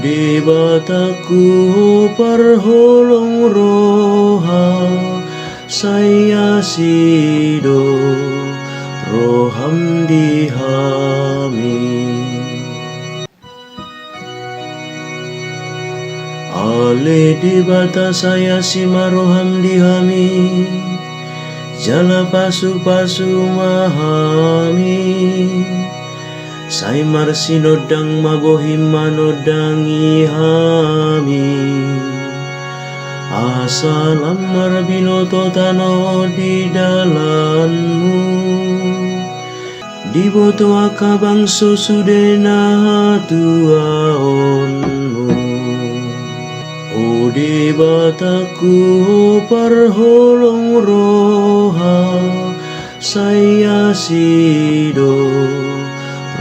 Ode bataku parholong roha saya sido roham dihami ale di bata saya sima roham dihami jala pasu-pasu mahami sai marsi nodang mabohim manodangi hami asalam marbinoto tano di dalanmu di boto akabang sosudena tuaonmu ode bataku parholong roha saya sido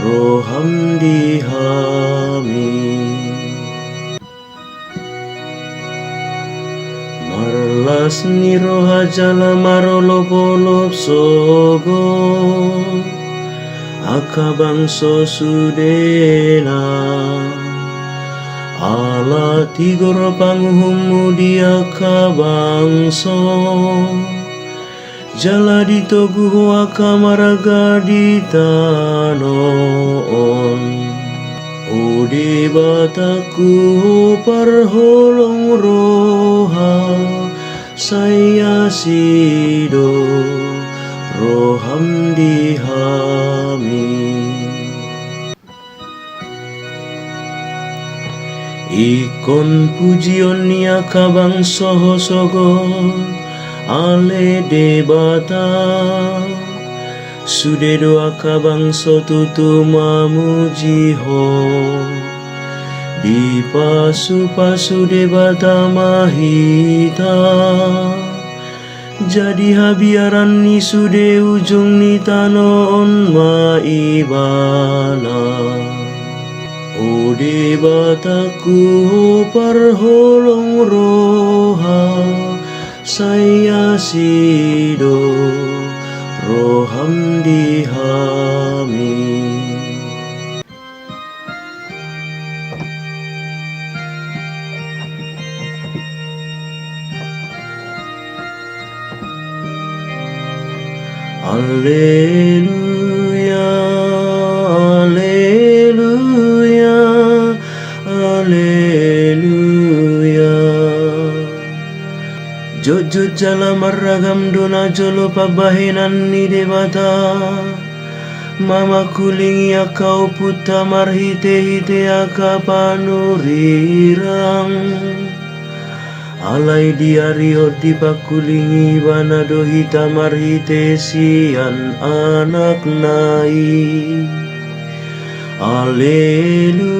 roham dihami marlas ni roha jala marolop-olop sogo akabang sosudena ala tigor panguhumu di akabang so jala ditogu akamaraga di tanoon ode bataku parholong roha saya sido roham dihami ikon pujion niya kabang soho-sogon ale debata sude doa kabang sotutu mamujiho di pasu-pasu debata mahita jadi habiaran ni sude ujung ni tanon maibana ode bataku parholong roha saya sido roham dihami Alleluia Alleluia Alleluia Jojut jala maragam dona jolo pabahinan ni debata mama kuling ya kau puta marhite-hite aka panurirang alai diario di pakulingi banado hita marhite sian anak nai Alleluia